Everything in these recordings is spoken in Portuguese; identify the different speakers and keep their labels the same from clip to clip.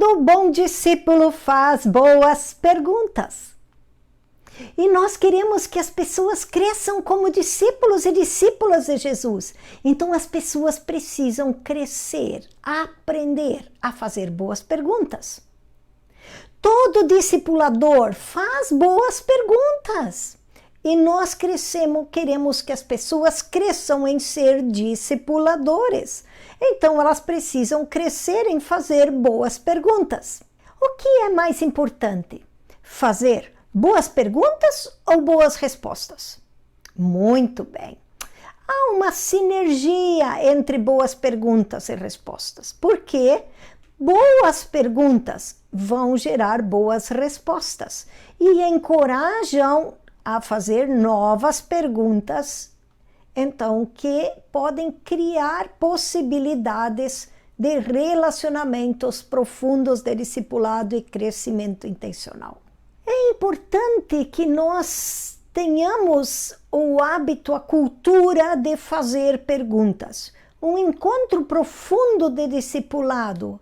Speaker 1: Todo bom discípulo faz boas perguntas. E nós queremos que as pessoas cresçam como discípulos e discípulas de Jesus. Então as pessoas precisam crescer, aprender a fazer boas perguntas. Todo discipulador faz boas perguntas. E nós queremos que as pessoas cresçam em ser discipuladores. Então elas precisam crescer em fazer boas perguntas. O que é mais importante? Fazer boas perguntas ou boas respostas? Muito bem. Há uma sinergia entre boas perguntas e respostas. Porque boas perguntas vão gerar boas respostas e encorajam a fazer novas perguntas, então, que podem criar possibilidades de relacionamentos profundos de discipulado e crescimento intencional. É importante que nós tenhamos o hábito, a cultura de fazer perguntas. Um encontro profundo de discipulado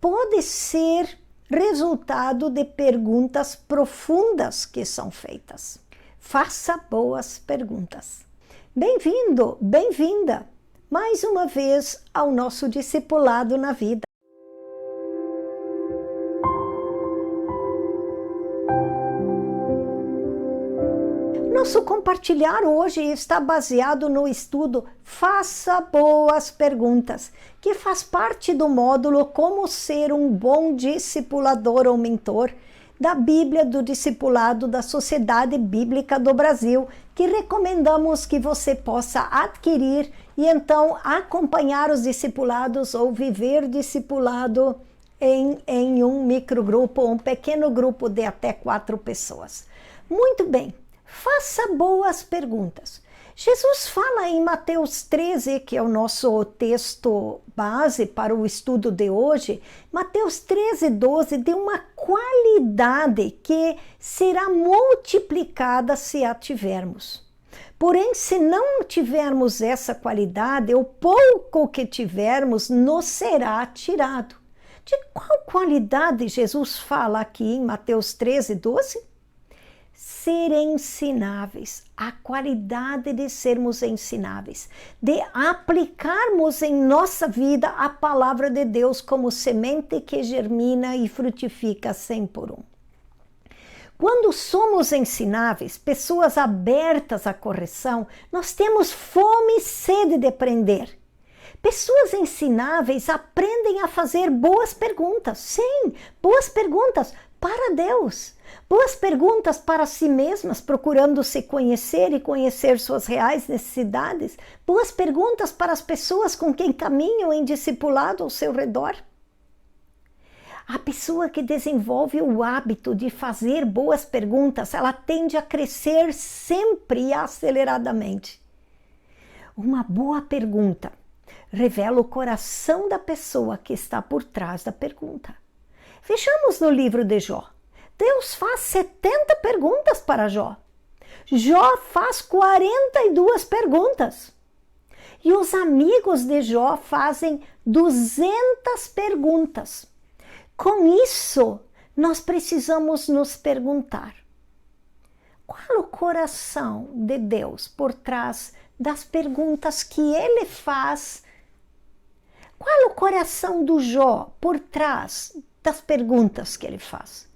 Speaker 1: pode ser resultado de perguntas profundas que são feitas. Faça boas perguntas. Bem-vindo, bem-vinda, mais uma vez ao nosso discipulado na vida. Nosso compartilhar hoje está baseado no estudo Faça Boas Perguntas, que faz parte do módulo Como Ser um Bom Discipulador ou Mentor, da Bíblia do Discipulado da Sociedade Bíblica do Brasil, que recomendamos que você possa adquirir e então acompanhar os discipulados ou viver discipulado em um microgrupo, um pequeno grupo de até 4 pessoas. Muito bem, faça boas perguntas. Jesus fala em Mateus 13, que é o nosso texto base para o estudo de hoje, Mateus 13, 12, de uma qualidade que será multiplicada se a tivermos. Porém, se não tivermos essa qualidade, o pouco que tivermos nos será tirado. De qual qualidade Jesus fala aqui em Mateus 13, 12? Ser ensináveis, a qualidade de sermos ensináveis, de aplicarmos em nossa vida a palavra de Deus como semente que germina e frutifica 100 por 1. Quando somos ensináveis, pessoas abertas à correção, nós temos fome e sede de aprender. Pessoas ensináveis aprendem a fazer boas perguntas. Sim, boas perguntas para Deus. Boas perguntas para si mesmas, procurando se conhecer e conhecer suas reais necessidades. Boas perguntas para as pessoas com quem caminham em discipulado ao seu redor. A pessoa que desenvolve o hábito de fazer boas perguntas, ela tende a crescer sempre e aceleradamente. Uma boa pergunta revela o coração da pessoa que está por trás da pergunta. Vejamos no livro de Jó. Deus faz 70 perguntas para Jó. Jó faz 42 perguntas. E os amigos de Jó fazem 200 perguntas. Com isso, nós precisamos nos perguntar: qual o coração de Deus por trás das perguntas que ele faz? Qual o coração do Jó por trás das perguntas que ele faz?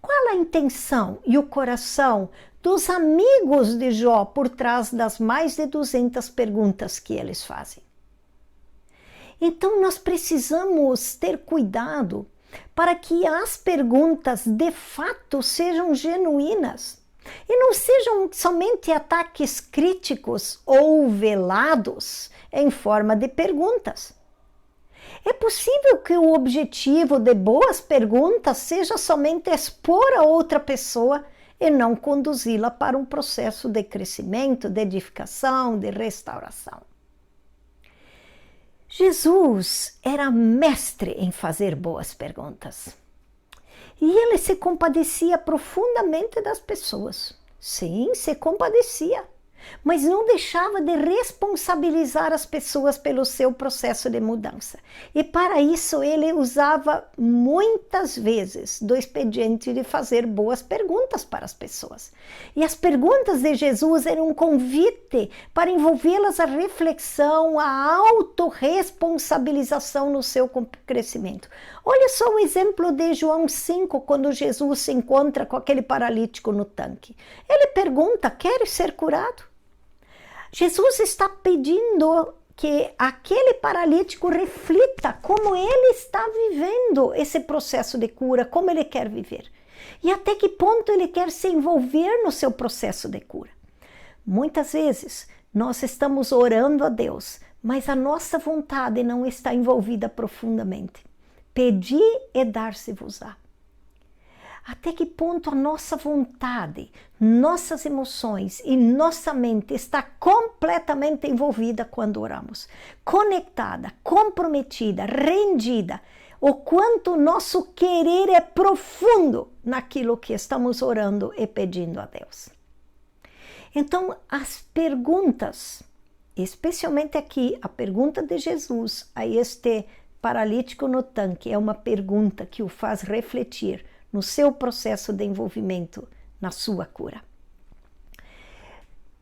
Speaker 1: Qual a intenção e o coração dos amigos de Jó por trás das mais de 200 perguntas que eles fazem? Então nós precisamos ter cuidado para que as perguntas de fato sejam genuínas e não sejam somente ataques críticos ou velados em forma de perguntas. É possível que o objetivo de boas perguntas seja somente expor a outra pessoa e não conduzi-la para um processo de crescimento, de edificação, de restauração. Jesus era mestre em fazer boas perguntas. E ele se compadecia profundamente das pessoas. Sim, se compadecia. mas não deixava de responsabilizar as pessoas pelo seu processo de mudança. E para isso ele usava muitas vezes do expediente de fazer boas perguntas para as pessoas. E as perguntas de Jesus eram um convite para envolvê-las à reflexão, à autorresponsabilização no seu crescimento. Olha só o exemplo de João 5, quando Jesus se encontra com aquele paralítico no tanque. Ele pergunta: queres ser curado? Jesus está pedindo que aquele paralítico reflita como ele está vivendo esse processo de cura, como ele quer viver. E até que ponto ele quer se envolver no seu processo de cura. Muitas vezes nós estamos orando a Deus, mas a nossa vontade não está envolvida profundamente. Pedi e dar-se-vos-á. Até que ponto a nossa vontade, nossas emoções e nossa mente está completamente envolvida quando oramos, conectada, comprometida, rendida, o quanto o nosso querer é profundo naquilo que estamos orando e pedindo a Deus. Então, as perguntas, especialmente aqui, a pergunta de Jesus a este paralítico no tanque, é uma pergunta que o faz refletir no seu processo de envolvimento na sua cura.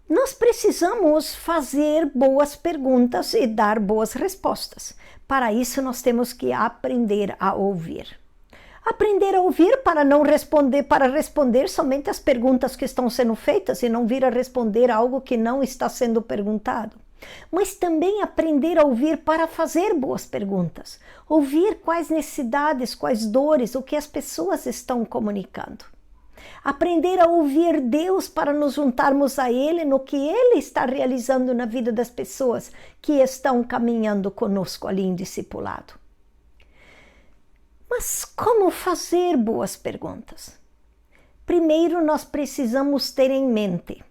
Speaker 1: Nós precisamos fazer boas perguntas e dar boas respostas. Para isso, nós temos que aprender a ouvir. Aprender a ouvir para responder somente as perguntas que estão sendo feitas e não vir a responder algo que não está sendo perguntado. Mas também aprender a ouvir para fazer boas perguntas. Ouvir quais necessidades, quais dores, o que as pessoas estão comunicando. Aprender a ouvir Deus para nos juntarmos a Ele no que Ele está realizando na vida das pessoas que estão caminhando conosco ali em discipulado. Mas como fazer boas perguntas? Primeiro, nós precisamos ter em mente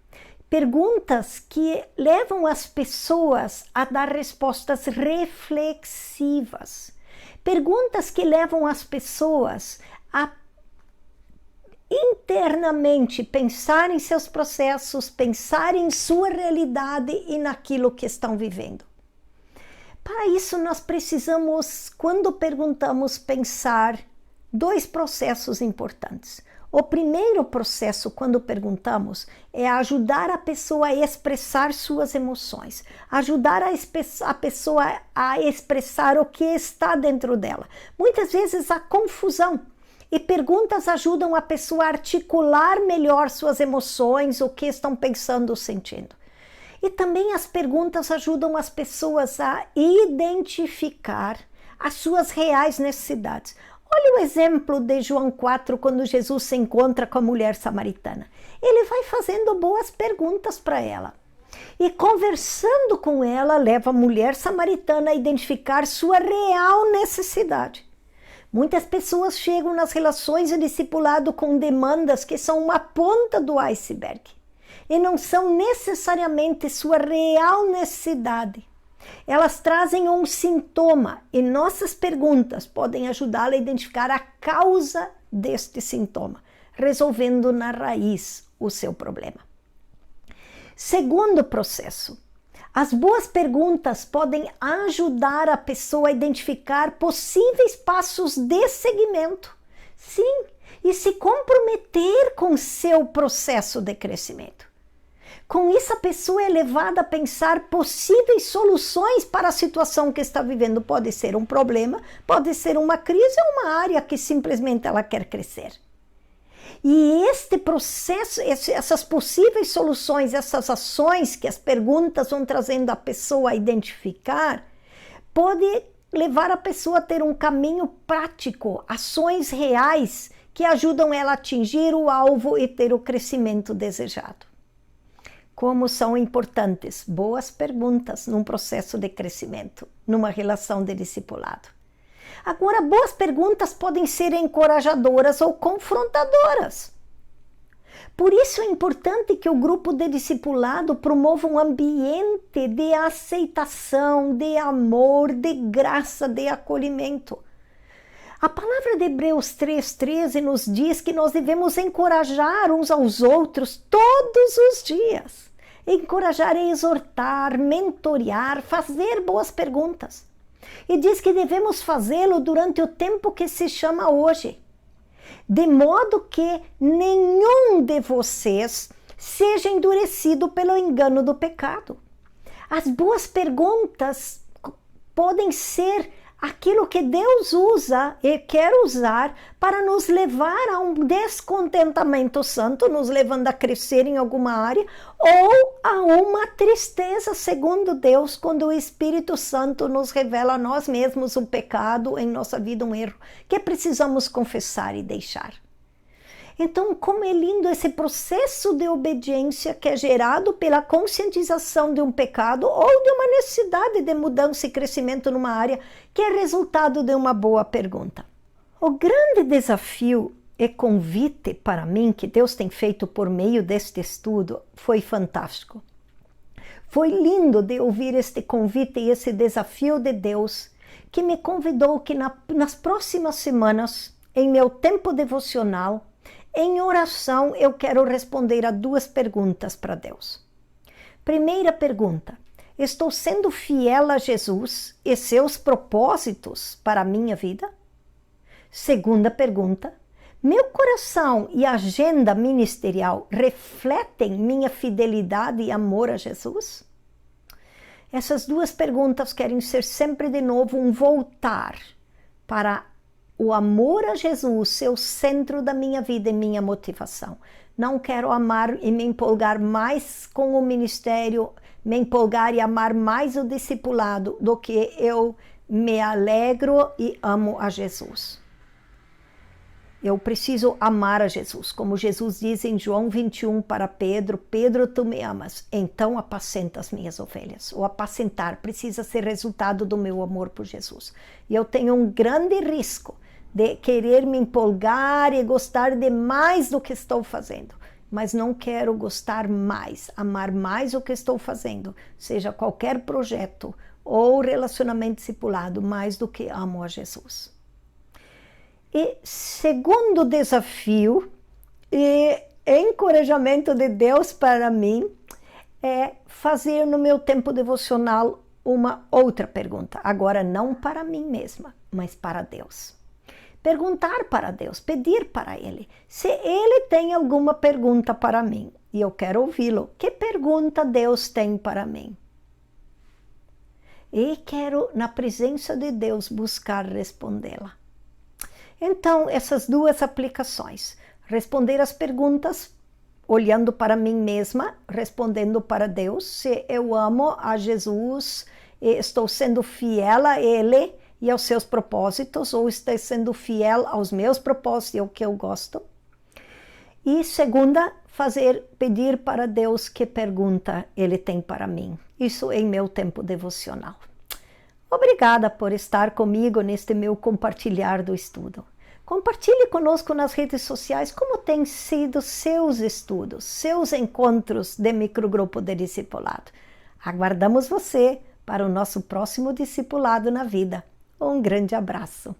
Speaker 1: perguntas que levam as pessoas a dar respostas reflexivas. Perguntas que levam as pessoas a internamente pensar em seus processos, pensar em sua realidade e naquilo que estão vivendo. Para isso, nós precisamos, quando perguntamos, pensar dois processos importantes. O primeiro processo, quando perguntamos, é ajudar a pessoa a expressar suas emoções, ajudar a pessoa a expressar o que está dentro dela. Muitas vezes há confusão e perguntas ajudam a pessoa a articular melhor suas emoções, o que estão pensando ou sentindo. E também as perguntas ajudam as pessoas a identificar as suas reais necessidades. Olha o exemplo de João 4, quando Jesus se encontra com a mulher samaritana. Ele vai fazendo boas perguntas para ela. E conversando com ela, leva a mulher samaritana a identificar sua real necessidade. Muitas pessoas chegam nas relações de discipulado com demandas que são uma ponta do iceberg. E não são necessariamente sua real necessidade. Elas trazem um sintoma e nossas perguntas podem ajudá-la a identificar a causa deste sintoma, resolvendo na raiz o seu problema. Segundo processo, as boas perguntas podem ajudar a pessoa a identificar possíveis passos de seguimento, sim, e se comprometer com seu processo de crescimento. Com isso, a pessoa é levada a pensar possíveis soluções para a situação que está vivendo. Pode ser um problema, pode ser uma crise ou uma área que simplesmente ela quer crescer. E este processo, essas possíveis soluções, essas ações que as perguntas vão trazendo a pessoa a identificar, pode levar a pessoa a ter um caminho prático, ações reais que ajudam ela a atingir o alvo e ter o crescimento desejado. Como são importantes boas perguntas num processo de crescimento, numa relação de discipulado. Agora, boas perguntas podem ser encorajadoras ou confrontadoras. Por isso é importante que o grupo de discipulado promova um ambiente de aceitação, de amor, de graça, de acolhimento. A palavra de Hebreus 3,13 nos diz que nós devemos encorajar uns aos outros todos os dias. encorajar, exortar, mentorear, fazer boas perguntas. E diz que devemos fazê-lo durante o tempo que se chama hoje, de modo que nenhum de vocês seja endurecido pelo engano do pecado. As boas perguntas podem ser aquilo que Deus usa e quer usar para nos levar a um descontentamento santo, nos levando a crescer em alguma área, ou a uma tristeza, segundo Deus, quando o Espírito Santo nos revela a nós mesmos um pecado em nossa vida, um erro, que precisamos confessar e deixar. Então, como é lindo esse processo de obediência que é gerado pela conscientização de um pecado ou de uma necessidade de mudança e crescimento numa área que é resultado de uma boa pergunta. O grande desafio e convite para mim que Deus tem feito por meio deste estudo foi fantástico. Foi lindo de ouvir este convite e esse desafio de Deus que me convidou que nas próximas semanas, em meu tempo devocional, em oração, eu quero responder a 2 perguntas para Deus. Primeira pergunta: estou sendo fiel a Jesus e seus propósitos para a minha vida? Segunda pergunta: meu coração e agenda ministerial refletem minha fidelidade e amor a Jesus? Essas 2 perguntas querem ser sempre de novo um voltar para o amor a Jesus ser o centro da minha vida e minha motivação. Não quero amar e me empolgar mais com o ministério, me empolgar e amar mais o discipulado do que eu me alegro e amo a Jesus. Eu preciso amar a Jesus, como Jesus diz em João 21 para Pedro: Pedro, tu me amas, então apacenta as minhas ovelhas. O apacentar precisa ser resultado do meu amor por Jesus. E eu tenho um grande risco de querer me empolgar e gostar demais do que estou fazendo, mas não quero gostar mais, amar mais o que estou fazendo, seja qualquer projeto ou relacionamento discipulado, mais do que amo a Jesus. E segundo desafio e encorajamento de Deus para mim é fazer no meu tempo devocional uma outra pergunta, agora não para mim mesma, mas para Deus. Perguntar para Deus, pedir para Ele, se Ele tem alguma pergunta para mim, e eu quero ouvi-lo. Que pergunta Deus tem para mim? E quero, na presença de Deus, buscar respondê-la. Então, essas 2 aplicações, responder as perguntas, olhando para mim mesma, respondendo para Deus, se eu amo a Jesus, estou sendo fiel a Ele, e aos seus propósitos, ou estou sendo fiel aos meus propósitos e ao que eu gosto. E segunda, pedir para Deus que pergunta Ele tem para mim. Isso em meu tempo devocional. Obrigada por estar comigo neste meu compartilhar do estudo. Compartilhe conosco nas redes sociais como têm sido seus estudos, seus encontros de microgrupo de discipulado. Aguardamos você para o nosso próximo discipulado na vida. Um grande abraço.